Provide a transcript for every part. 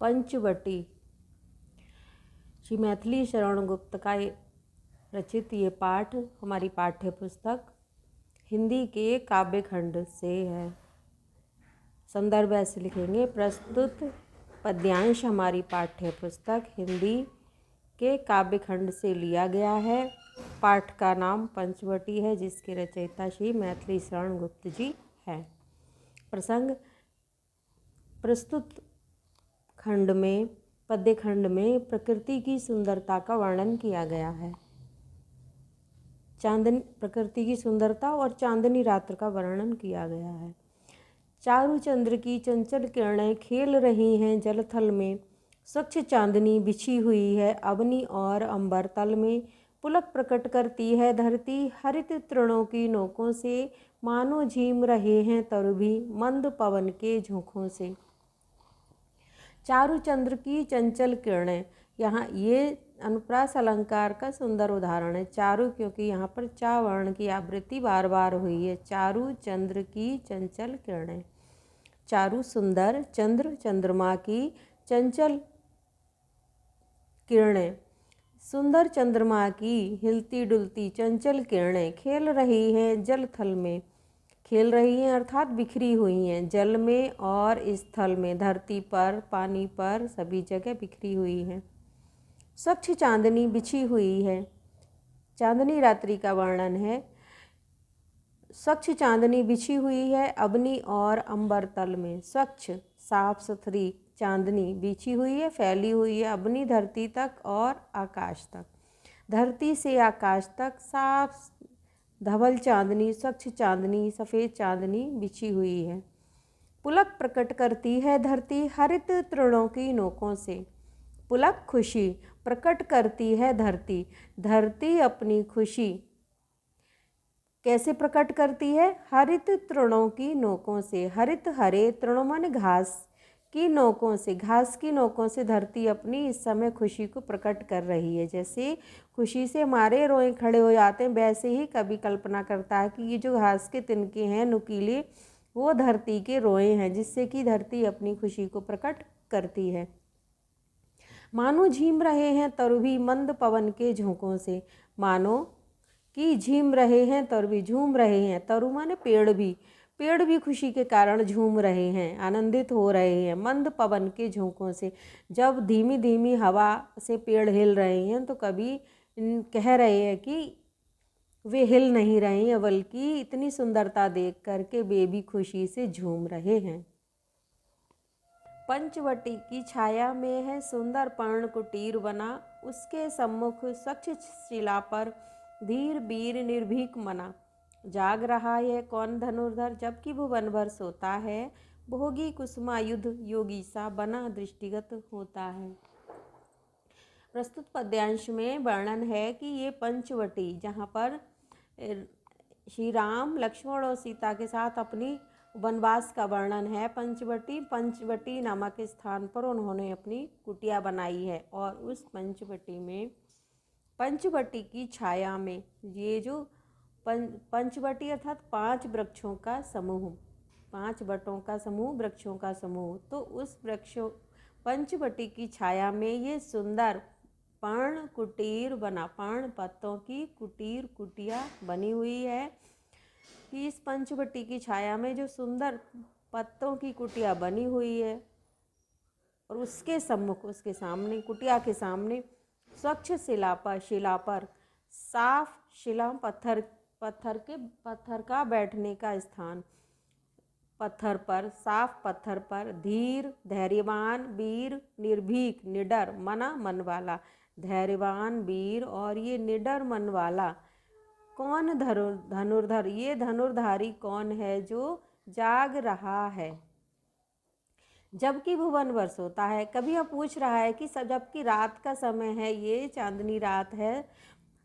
पंचवटी श्री मैथिली शरण गुप्त का रचित ये पाठ हमारी पाठ्य पुस्तक हिंदी के काव्य खंड से है। संदर्भ ऐसे लिखेंगे, प्रस्तुत पद्यांश हमारी पाठ्य पुस्तक हिंदी के काव्य खंड से लिया गया है। पाठ का नाम पंचवटी है, जिसके रचयिता श्री मैथिली शरण गुप्त जी हैं। प्रसंग, प्रस्तुत खंड में पद्य खंड में प्रकृति की सुंदरता का वर्णन किया गया है। चांदनी, प्रकृति की सुंदरता और चांदनी रात्र का वर्णन किया गया है। चारु चंद्र की चंचल किरणें खेल रही हैं जलथल में, स्वच्छ चांदनी बिछी हुई है अवनी और अंबर तल में। पुलक प्रकट करती है धरती हरित तृणों की नोकों से, मानो झीम रहे हैं तरु भी मंद पवन के झोंकों से। चारु चंद्र की चंचल किरणें, यहाँ ये अनुप्रास अलंकार का सुंदर उदाहरण है। चारु क्योंकि यहाँ पर चा वर्ण की आवृत्ति बार बार हुई है। चारु चंद्र की चंचल किरणें, चारु सुंदर, चंद्र चंद्रमा की, चंचल किरणें सुंदर चंद्रमा की हिलती डुलती चंचल किरणें खेल रही हैं जल थल में। खेल रही हैं अर्थात बिखरी हुई हैं जल में और स्थल में, धरती पर, पानी पर, सभी जगह बिखरी हुई हैं। स्वच्छ चांदनी बिछी हुई है, चांदनी रात्रि का वर्णन है। स्वच्छ चांदनी बिछी हुई है अवनी और अंबर तल में। स्वच्छ साफ सुथरी चांदनी बिछी हुई है, फैली हुई है अवनी धरती तक और आकाश तक। धरती से आकाश तक साफ धवल चांदनी, स्वच्छ चांदनी, सफ़ेद चांदनी बिछी हुई है। पुलक प्रकट करती है धरती हरित तृणों की नोकों से। पुलक खुशी प्रकट करती है धरती, धरती अपनी खुशी कैसे प्रकट करती है? हरित तृणों की नोकों से। हरित हरे, तृणों माने घास की नोकों से, घास की नोकों से धरती अपनी इस समय खुशी को प्रकट कर रही है। जैसे खुशी से हमारे रोए खड़े हो जाते हैं, वैसे ही कभी कल्पना करता है कि ये जो घास के तिनके हैं नुकीले, वो धरती के रोए हैं, जिससे कि धरती अपनी खुशी को प्रकट करती है। मानो झीम रहे हैं तरु भी मंद पवन के झोंकों से। मानो कि झीम रहे हैं तरु भी, झूम रहे हैं। तरु माने पेड़ भी खुशी के कारण झूम रहे हैं, आनंदित हो रहे हैं मंद पवन के झोंकों से। जब धीमी धीमी हवा से पेड़ हिल रहे हैं तो कभी कह रहे हैं कि वे हिल नहीं रहे हैं, बल्कि इतनी सुंदरता देख करके वे भी खुशी से झूम रहे हैं। पंचवटी की छाया में है सुंदर पर्ण कुटीर बना, उसके सम्मुख स्वच्छ शिला पर धीर बीर निर्भीक मना। जाग रहा है कौन धनुर्धर, जबकि भुवन भर सोता है, भोगी कुसुमायुध योगी सा बना दृष्टिगत होता है। प्रस्तुत पद्यांश में वर्णन है कि ये पंचवटी, जहाँ पर श्री राम, लक्ष्मण और सीता के साथ अपनी वनवास का वर्णन है। पंचवटी नामक स्थान पर उन्होंने अपनी कुटिया बनाई है और उस पंचवटी में, पंचवटी की छाया में, ये जो पंचवटी अर्थात 5 वृक्षों का समूह, 5 वटों का समूह, वृक्षों का समूह, तो उस वृक्षों पंचवटी की छाया में ये सुंदर पर्ण कुटीर बना, पर्ण पत्तों की कुटिया बनी हुई है। कि इस पंचवटी की छाया में जो सुंदर पत्तों की कुटिया बनी हुई है और उसके सम्मुख, उसके सामने, कुटिया के सामने स्वच्छ शिला पर साफ शिला, पत्थर का बैठने का स्थान, पत्थर पर, साफ पत्थर पर, धीर, धैर्यवान, वीर, निर्भीक, निडर, मना मन वाला। धैर्यवान, वीर और ये निडर मन वाला कौन धनुर्धर, ये धनुर्धारी कौन है जो जाग रहा है जबकि भुवन भर सोता है। कभी यह पूछ रहा है कि जबकि रात का समय है, ये चांदनी रात है,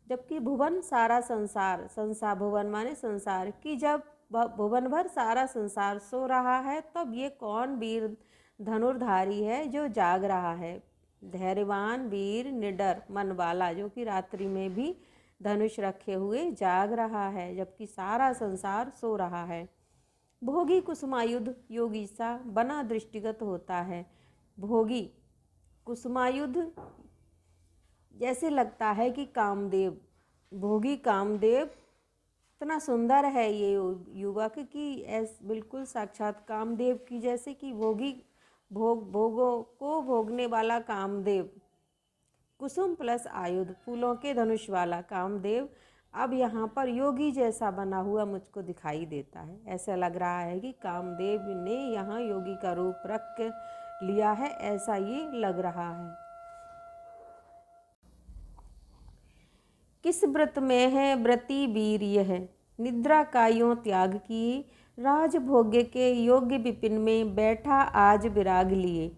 जबकि भुवन सारा संसार भुवन माने संसार की, जब भुवन भर सारा संसार सो रहा है, तब ये कौन वीर धनुर्धारी है जो जाग रहा है। धैर्यवान, वीर, निडर मन वाला, जो कि रात्रि में भी धनुष रखे हुए जाग रहा है, जबकि सारा संसार सो रहा है। भोगी कुसुमायुध योगी सा बना दृष्टिगत होता है। भोगी कुसुमायुध जैसे लगता है कि कामदेव, भोगी कामदेव इतना सुंदर है ये युवक कि बिल्कुल साक्षात कामदेव की जैसे कि भोगी भोगों को भोगने वाला कामदेव। कुसुम प्लस आयुध, फूलों के धनुष वाला कामदेव अब यहाँ पर योगी जैसा बना हुआ मुझको दिखाई देता है। ऐसा लग रहा है कि कामदेव ने यहाँ योगी का रूप रख लिया है, ऐसा ये लग रहा है। किस व्रत में है व्रती वीर यह, निद्रा का यों त्याग किए, राजभोग्य के योग्य विपिन में बैठा आज विराग लिए।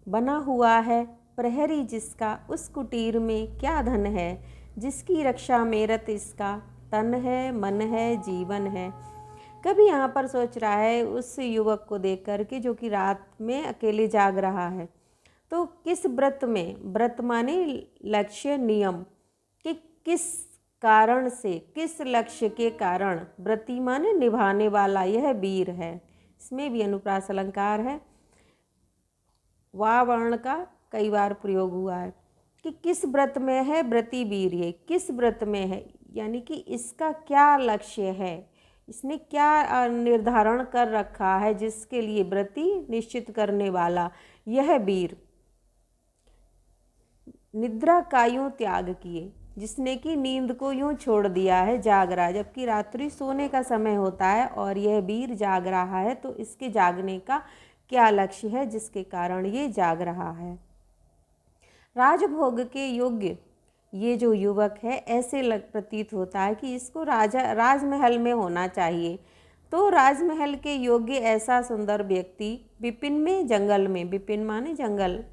बना हुआ है प्रहरी जिसका उस कुटीर में क्या धन है, जिसकी रक्षा में रत इसका तन है मन है जीवन है। कभी यहाँ पर सोच रहा है उस युवक को देख कर के जो कि रात में अकेले जाग रहा है। तो किस व्रत में, व्रत माने लक्ष्य नियम, कि किस कारण से, किस लक्ष्य के कारण, व्रती माने निभाने वाला यह वीर है। इसमें भी अनुप्रास अलंकार है, वा वर्ण का कई बार प्रयोग हुआ है कि किस व्रत में है व्रती वीर ये, किस व्रत में है यानी कि इसका क्या लक्ष्य है, इसने क्या निर्धारण कर रखा है जिसके लिए व्रती निश्चित करने वाला यह वीर। निद्रा का यूं त्याग किए, जिसने कि नींद को यूं छोड़ दिया है, जाग रहा है, जबकि रात्रि सोने का समय होता है और यह वीर जाग रहा है। तो इसके जागने का क्या लक्ष्य है जिसके कारण ये जाग रहा है। राजभोग के योग्य ये जो युवक है ऐसे प्रतीत होता है कि इसको राजमहल में होना चाहिए। तो राजमहल के योग्य ऐसा सुंदर व्यक्ति विपिन में, जंगल में, विपिन माने जंगल,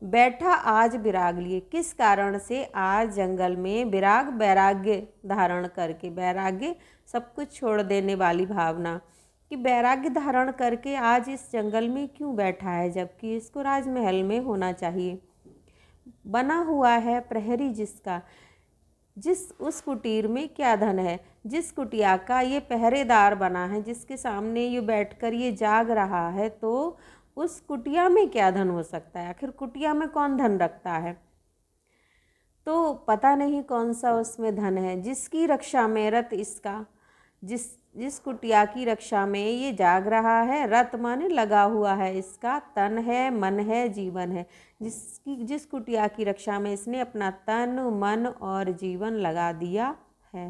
बैठा आज विराग लिए। किस कारण से आज जंगल में विराग, वैराग्य धारण करके, वैराग्य सब कुछ छोड़ देने वाली भावना, कि वैराग्य धारण करके आज इस जंगल में क्यों बैठा है जबकि इसको राजमहल में होना चाहिए। बना हुआ है प्रहरी जिसका, जिस उस कुटीर में क्या धन है, जिस कुटिया का ये पहरेदार बना है, जिसके सामने ये बैठकर ये जाग रहा है, तो उस कुटिया में क्या धन हो सकता है। आखिर कुटिया में कौन धन रखता है, तो पता नहीं कौन सा उसमें धन है। जिसकी रक्षा में रत इसका, जिस कुटिया की रक्षा में ये जाग रहा है, रत माने लगा हुआ है, इसका तन है मन है जीवन है। जिस कुटिया की रक्षा में इसने अपना तन मन और जीवन लगा दिया है।